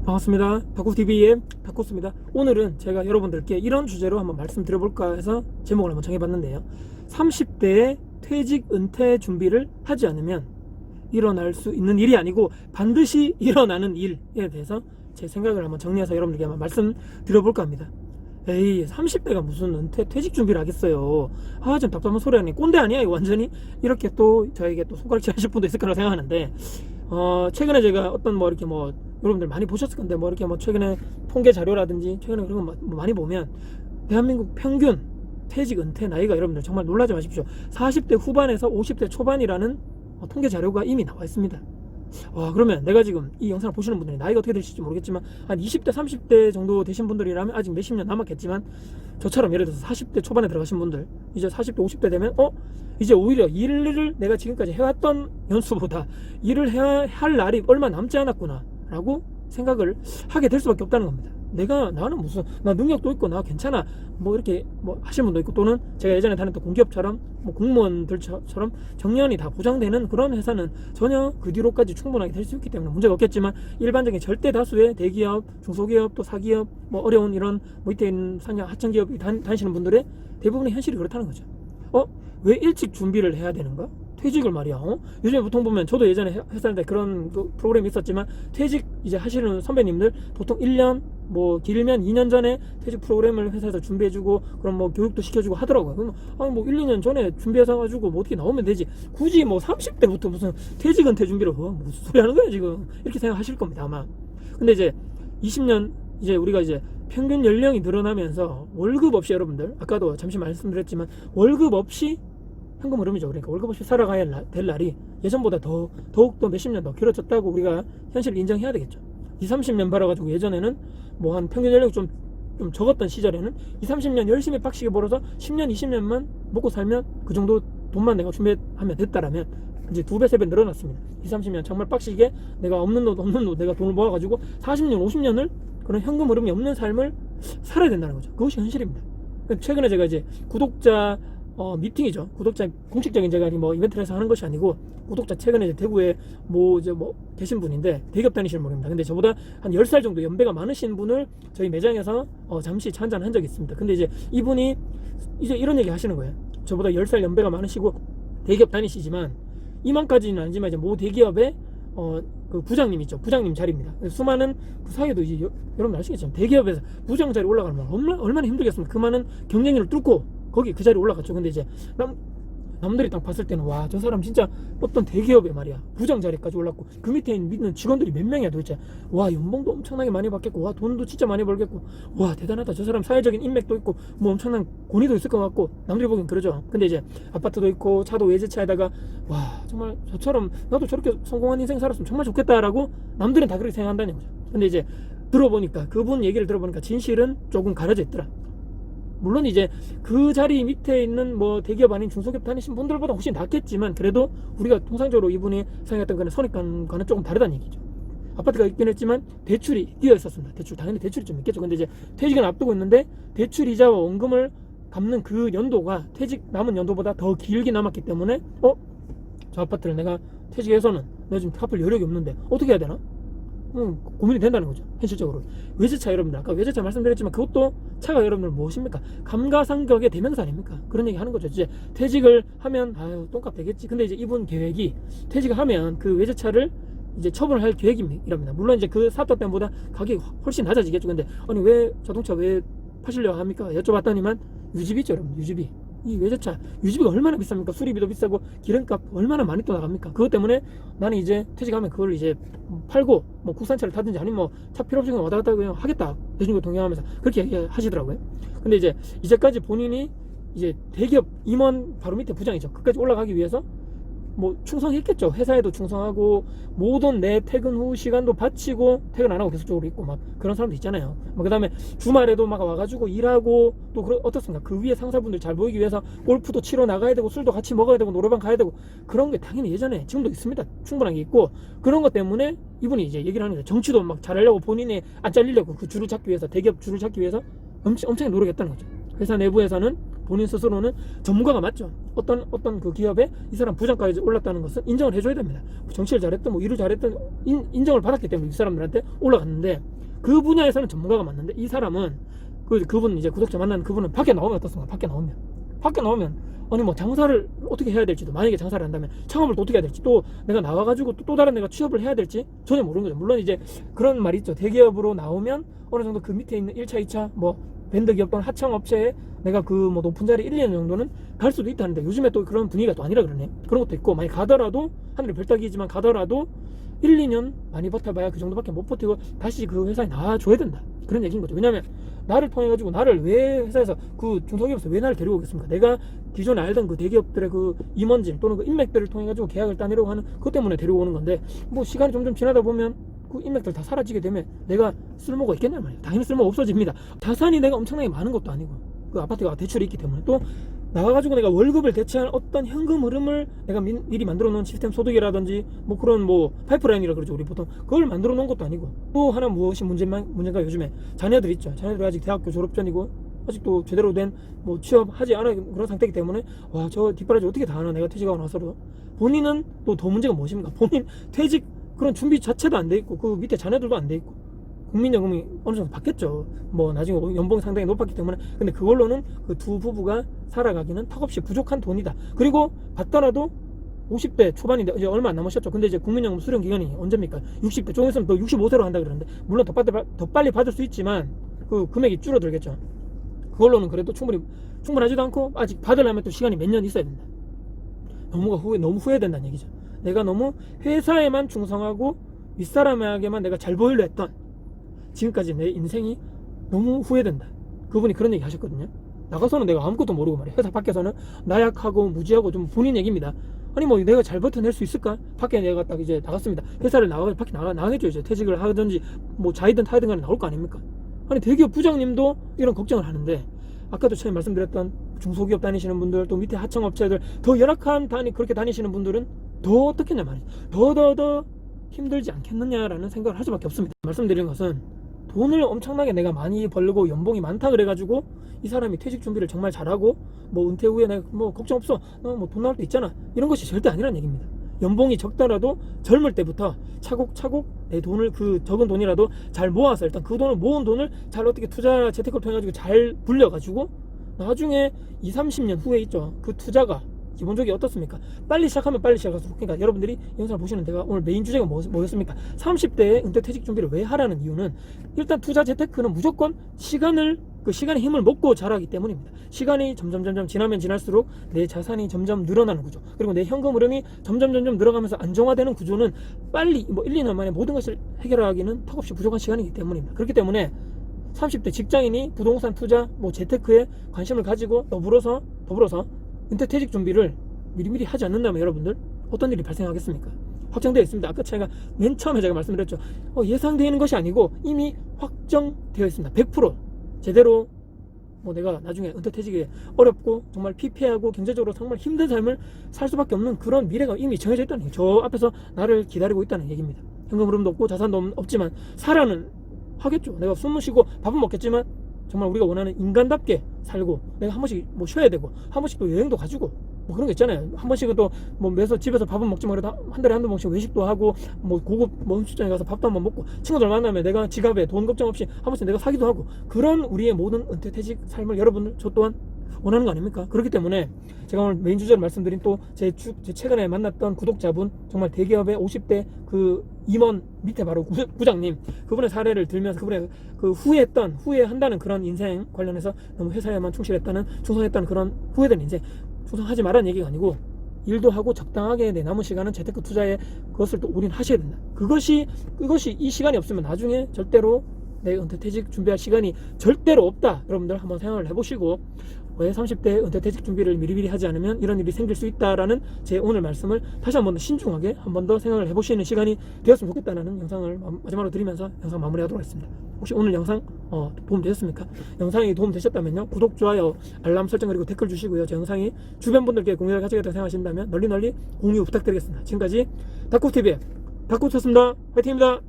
반갑습니다. 닥코TV의 닥코스입니다. 오늘은 제가 여러분들께 이런 주제로 한번 말씀드려볼까 해서 제목을 한번 정해봤는데요. 30대에 퇴직 은퇴 준비를 하지 않으면 일어날 수 있는 일이 아니고 반드시 일어나는 일에 대해서 제 생각을 한번 정리해서 여러분들께 한번 말씀드려볼까 합니다. 에이, 30대가 무슨 은퇴 퇴직 준비를 하겠어요. 좀 답답한 소리 하니 꼰대 아니야 이거 완전히. 이렇게 또 저에게 또 손가락질 하실 분도 있을 거라고 생각하는데, 최근에 제가 어떤 이렇게 여러분들 많이 보셨을 건데 이렇게 최근에 통계 자료라든지 최근에 그런 거 많이 보면 대한민국 평균 퇴직 은퇴 나이가, 여러분들 정말 놀라지 마십시오, 40대 후반에서 50대 초반이라는 통계 자료가 이미 나와 있습니다. 그러면 내가 지금 이 영상을 보시는 분들이 나이가 어떻게 되실지 모르겠지만 한 20대 30대 정도 되신 분들이라면 아직 몇십 년 남았겠지만, 저처럼 예를 들어서 40대 초반에 들어가신 분들, 이제 40대 50대 되면 이제 오히려 일을 내가 지금까지 해왔던 연수보다 일을 해야 할 날이 얼마 남지 않았구나 라고 생각을 하게 될 수밖에 없다는 겁니다. 나는 무슨, 나 능력도 있고 나 괜찮아 이렇게 하시는 분도 있고, 또는 제가 예전에 다녔던 공기업처럼 공무원들처럼 정년이 다 보장되는 그런 회사는 전혀 그 뒤로까지 충분하게 될 수 있기 때문에 문제가 없겠지만, 일반적인 절대 다수의 대기업, 중소기업, 또 사기업, 어려운 이런 밑에 있는 상장 하청기업이 다니시는 분들의 대부분의 현실이 그렇다는 거죠. 왜 일찍 준비를 해야 되는가? 퇴직을 말이야. 요즘에 보통 보면, 저도 예전에 회사 다닐 때 그런 프로그램이 있었지만, 퇴직 이제 하시는 선배님들 보통 1년, 길면 2년 전에 퇴직 프로그램을 회사에서 준비해주고, 그럼 교육도 시켜주고 하더라고요. 그럼 1, 2년 전에 준비해서 가지고 어떻게 나오면 되지. 굳이 30대부터 무슨 퇴직 은퇴 준비를 무슨 소리 하는 거야 지금, 이렇게 생각하실 겁니다 아마. 근데 이제 20년 이제 우리가 이제 평균 연령이 늘어나면서 월급 없이, 여러분들 아까도 잠시 말씀드렸지만 월급 없이 현금 흐름이죠. 그러니까 월급 없이 살아가야 될 날이 예전보다 더욱더 몇십 년 더 길어졌다고 우리가 현실을 인정해야 되겠죠. 20, 30년 벌어가지고, 예전에는 한 평균 연령이 좀 적었던 시절에는 20, 30년 열심히 빡시게 벌어서 10년, 20년만 먹고 살면, 그 정도 돈만 내가 준비하면 됐다라면 이제 2배, 3배 늘어났습니다. 20, 30년 정말 빡시게 내가 없는 돈 내가 돈을 모아가지고 40년, 50년을 그런 현금 흐름이 없는 삶을 살아야 된다는 거죠. 그것이 현실입니다. 최근에 제가 이제 구독자 미팅이죠. 구독자 공식적인 제가 이벤트를 해서 하는 것이 아니고, 구독자 최근에 이제 대구에 계신 분인데, 대기업 다니시는 분입니다. 근데 저보다 한 10살 정도 연배가 많으신 분을 저희 매장에서 잠시 차 한잔 한 적이 있습니다. 근데 이제 이분이 이제 이런 얘기 하시는 거예요. 저보다 10살 연배가 많으시고 대기업 다니시지만, 이만까지는 아니지만 이제 모 대기업의 그 부장님 있죠. 부장님 자리입니다. 수많은 그 사이에도 이제 여러분 아시겠지만, 대기업에서 부장 자리 올라가면 얼마나 힘들겠습니까? 그 많은 경쟁률을 뚫고 거기 그 자리에 올라갔죠. 근데 이제 남들이 딱 봤을 때는, 와, 저 사람 진짜 어떤 대기업에 말이야 부장 자리까지 올랐고, 그 밑에 있는 직원들이 몇 명이야 도대체. 와, 연봉도 엄청나게 많이 받겠고, 와, 돈도 진짜 많이 벌겠고, 와, 대단하다. 저 사람 사회적인 인맥도 있고 엄청난 권위도 있을 것 같고, 남들이 보기엔 그러죠. 근데 이제 아파트도 있고 차도 외제차에다가, 와, 정말 저처럼 나도 저렇게 성공한 인생 살았으면 정말 좋겠다라고 남들은 다 그렇게 생각한다는 거죠. 근데 이제 그분 얘기를 들어보니까 진실은 조금 가려져 있더라. 물론 이제 그 자리 밑에 있는 대기업 아닌 중소기업 다니신 분들보다 훨씬 낫겠지만, 그래도 우리가 통상적으로 이분이 생각했던 거는 선입관과는 조금 다르다는 얘기죠. 아파트가 있긴 했지만 대출이 끼어 있었습니다. 당연히 대출이 좀 있겠죠. 근데 이제 퇴직을 앞두고 있는데, 대출 이자와 원금을 갚는 그 연도가 퇴직 남은 연도보다 더 길게 남았기 때문에, 저 아파트를 내가 퇴직해서는 내가 지금 갚을 여력이 없는데 어떻게 해야 되나? 고민이 된다는 거죠. 현실적으로. 외제차, 여러분들 아까 외제차 말씀드렸지만, 그것도 차가 여러분들 무엇입니까? 감가상각의 대명사 아닙니까? 그런 얘기 하는 거죠. 이제 퇴직을 하면 똥값 되겠지. 근데 이제 이분 계획이, 퇴직을 하면 그 외제차를 이제 처분을 할 계획이랍니다. 물론 이제 그 사또 때보다 가격이 훨씬 낮아지겠죠. 근데 아니, 왜 자동차 왜 파시려고 합니까? 여쭤봤더니만 유지비 있죠, 여러분. 유지비. 이 외제차 유지비가 얼마나 비쌉니까? 수리비도 비싸고 기름값 얼마나 많이 또 나갑니까? 그것 때문에 나는 이제 퇴직하면 그걸 이제 팔고 국산차를 타든지, 아니면 차 필요 없이 그냥 왔다 갔다 그냥 하겠다, 대중교통 동행하면서 그렇게 얘기하시더라고요. 근데 이제까지 본인이 이제 대기업 임원 바로 밑에 부장이죠. 끝까지 올라가기 위해서 충성했겠죠. 회사에도 충성하고, 모든 내 퇴근 후 시간도 바치고, 퇴근 안 하고 계속적으로 있고 그런 사람도 있잖아요. 그 다음에 주말에도 와가지고 일하고, 또 어떻습니까? 그 위에 상사분들 잘 보이기 위해서 골프도 치러 나가야 되고, 술도 같이 먹어야 되고, 노래방 가야 되고, 그런 게 당연히 예전에, 지금도 있습니다. 충분하게 있고, 그런 것 때문에 이분이 이제 얘기를 하는 거예요. 정치도 잘하려고, 본인이 안 잘리려고, 그 줄을 찾기 위해서, 대기업 줄을 찾기 위해서 엄청나게 노력했다는 거죠. 회사 내부에서는 본인 스스로는 전문가가 맞죠. 어떤 그 기업에 이 사람 부장까지 올랐다는 것은 인정을 해줘야 됩니다. 정치를 잘했든 뭐 일을 잘했든 인정을 받았기 때문에 이 사람들한테 올라갔는데, 그 분야에서는 전문가가 맞는데 이 사람은 그분 이제 구독자 만나는 그분은 밖에 나오면 어떻습니까? 밖에 나오면 아니 뭐 장사를 어떻게 해야 될지도, 만약에 장사를 한다면 창업을 또 어떻게 해야 될지, 또 내가 나와가지고 또 다른 데가 취업을 해야 될지 전혀 모르는 거죠. 물론 이제 그런 말이 있죠. 대기업으로 나오면 어느 정도 그 밑에 있는 1차 2차 뭐 밴드 기업 또는 하청 업체에 내가 그 뭐 높은 자리 1, 2년 정도는 갈 수도 있다는데, 요즘에 또 그런 분위기가 또 아니라 그러네. 그런 것도 있고, 만약 가더라도 하늘이 별 따기지만 가더라도 1, 2년 많이 버텨봐야 그 정도밖에 못 버티고 다시 그 회사에 나와줘야 된다, 그런 얘기인 거죠. 왜냐면 나를 통해 가지고, 나를 왜 회사에서 그 중소기업에서 왜 나를 데리고 오겠습니까? 내가 기존에 알던 그 대기업들의 그 임원진 또는 그 인맥들을 통해 가지고 계약을 따내려고 하는 그것 때문에 데리고 오는 건데, 뭐 시간이 점점 지나다 보면 그 인맥들 다 사라지게 되면 내가 쓸모가 있겠냐 말이에요. 당연히 쓸모가 없어집니다. 자산이 내가 엄청나게 많은 것도 아니고, 그 아파트가 대출이 있기 때문에, 또 나가가지고 내가 월급을 대체할 어떤 현금 흐름을 내가 미리 만들어 놓은 시스템 소득이라든지 뭐 그런 뭐 파이프라인이라 그러죠, 우리 보통. 그걸 만들어 놓은 것도 아니고, 또 하나 무엇이 문제가 요즘에 자녀들 있죠. 자녀들이 아직 대학교 졸업 전이고 아직도 제대로 된 뭐 취업하지 않은 그런 상태이기 때문에, 와, 저 뒷바라지 어떻게 다 하나, 내가 퇴직하고 나서도. 본인은 또 더 문제가 무엇입니까? 본인 퇴직 그런 준비 자체도 안 돼 있고, 그 밑에 자녀들도 안 돼 있고, 국민연금이 어느 정도 받겠죠. 뭐 나중에 연봉이 상당히 높았기 때문에. 근데 그걸로는 그 두 부부가 살아가기는 턱없이 부족한 돈이다. 그리고 받더라도 50대 초반인데 이제 얼마 안 남으셨죠. 근데 이제 국민연금 수령 기간이 언제입니까? 60대 좀 있으면 또 65세로 한다 그러는데, 물론 더 빨리 받을 수 있지만 그 금액이 줄어들겠죠. 그걸로는 그래도 충분하지도 않고, 아직 받으려면 또 시간이 몇 년 있어야 된다. 너무 후회된다는 얘기죠. 내가 너무 회사에만 충성하고 윗사람에게만 내가 잘 보이려 했던 지금까지 내 인생이 너무 후회된다. 그분이 그런 얘기 하셨거든요. 나가서는 내가 아무것도 모르고 말이야. 회사 밖에서는 나약하고 무지하고, 좀 본인 얘기입니다. 아니 뭐 내가 잘 버텨낼 수 있을까? 밖에 내가 딱 이제 나갔습니다. 회사를 나가서 밖에 나가겠죠. 이제 퇴직을 하든지 뭐 자이든 타이든 간에 나올 거 아닙니까? 아니 대기업 부장님도 이런 걱정을 하는데, 아까도 처음에 말씀드렸던 중소기업 다니시는 분들, 또 밑에 하청업체들, 더 열악한 그렇게 다니시는 분들은 더 어떻겠냐 말이죠. 더 힘들지 않겠느냐라는 생각을 할 수밖에 없습니다. 말씀드린 것은, 돈을 엄청나게 내가 많이 벌고 연봉이 많다 그래가지고 이 사람이 퇴직 준비를 정말 잘하고 뭐 은퇴 후에 내가 뭐 걱정 없어, 너 뭐 돈 나올 때 있잖아, 이런 것이 절대 아니라는 얘기입니다. 연봉이 적더라도 젊을 때부터 차곡차곡 내 돈을, 그 적은 돈이라도 잘 모아서, 일단 그 돈을 모은 돈을 잘 어떻게 투자 재테크를 통해 가지고 잘 불려가지고 나중에 20, 30년 후에 있죠, 그 투자가 기본적이 어떻습니까? 빨리 시작하면 빨리 시작할수록. 그러니까 여러분들이 영상을 보시는 데가 오늘 메인 주제가 뭐였습니까? 30대에 은퇴 퇴직 준비를 왜 하라는 이유는, 일단 투자 재테크는 무조건 시간의 힘을 먹고 자라기 때문입니다. 시간이 점점 지나면 지날수록 내 자산이 점점 늘어나는 구조, 그리고 내 현금 흐름이 점점 늘어가면서 안정화되는 구조는 빨리 뭐 1, 2년 만에 모든 것을 해결하기는 턱없이 부족한 시간이기 때문입니다. 그렇기 때문에 30대 직장인이 부동산 투자, 뭐 재테크에 관심을 가지고 더불어서 은퇴 퇴직 준비를 미리미리 하지 않는다면 여러분들 어떤 일이 발생하겠습니까? 확정되어 있습니다. 아까 맨 처음에 제가 말씀드렸죠. 예상되는 것이 아니고 이미 확정되어 있습니다. 100% 제대로 뭐 내가 나중에 은퇴 퇴직이 어렵고 정말 피폐하고 경제적으로 정말 힘든 삶을 살 수밖에 없는 그런 미래가 이미 정해져 있다는 얘기예요. 저 앞에서 나를 기다리고 있다는 얘기입니다. 현금 흐름도 없고 자산도 없지만 살아는 하겠죠. 내가 숨을 쉬고 밥은 먹겠지만 정말 우리가 원하는 인간답게 살고, 내가 한 번씩 뭐 쉬어야 되고, 한 번씩 또 여행도 가지고, 뭐 그런 거 있잖아요. 한 번씩은 또 뭐 매서 집에서 밥은 먹지만 그래도 한 달에 한두 번씩 외식도 하고, 뭐 고급 뭐 음식점에 가서 밥도 한번 먹고, 친구들 만나면 내가 지갑에 돈 걱정 없이 한 번씩 내가 사기도 하고, 그런 우리의 모든 은퇴 퇴직 삶을 여러분들, 저 또한 원하는 거 아닙니까? 그렇기 때문에 제가 오늘 메인 주제로 말씀드린, 또 제 최근에 만났던 구독자분, 정말 대기업의 50대 그 임원 밑에 바로 부장님, 그분의 사례를 들면서 그분의 그 후회한다는 그런 인생 관련해서 너무 회사에만 충성했다는 그런 후회된 인생, 충성하지 말라는 얘기가 아니고, 일도 하고 적당하게 내 남은 시간은 재테크 투자에 그것을 또 올인하셔야 된다. 그것이 이 시간이 없으면 나중에 절대로 내 은퇴 퇴직 준비할 시간이 절대로 없다. 여러분들 한번 생각을 해보시고, 왜 30대 은퇴 퇴직 준비를 미리미리 하지 않으면 이런 일이 생길 수 있다라는 제 오늘 말씀을 다시 한 번 더 신중하게 한 번 더 생각을 해보시는 시간이 되었으면 좋겠다는 영상을 마지막으로 드리면서 영상 마무리하도록 하겠습니다. 혹시 오늘 영상 도움 되셨습니까? 영상이 도움 되셨다면요, 구독, 좋아요, 알람 설정, 그리고 댓글 주시고요. 제 영상이 주변 분들께 공유를 하시겠다고 생각하신다면 널리 공유 부탁드리겠습니다. 지금까지 닥코TV의 닥코였습니다. 화이팅입니다.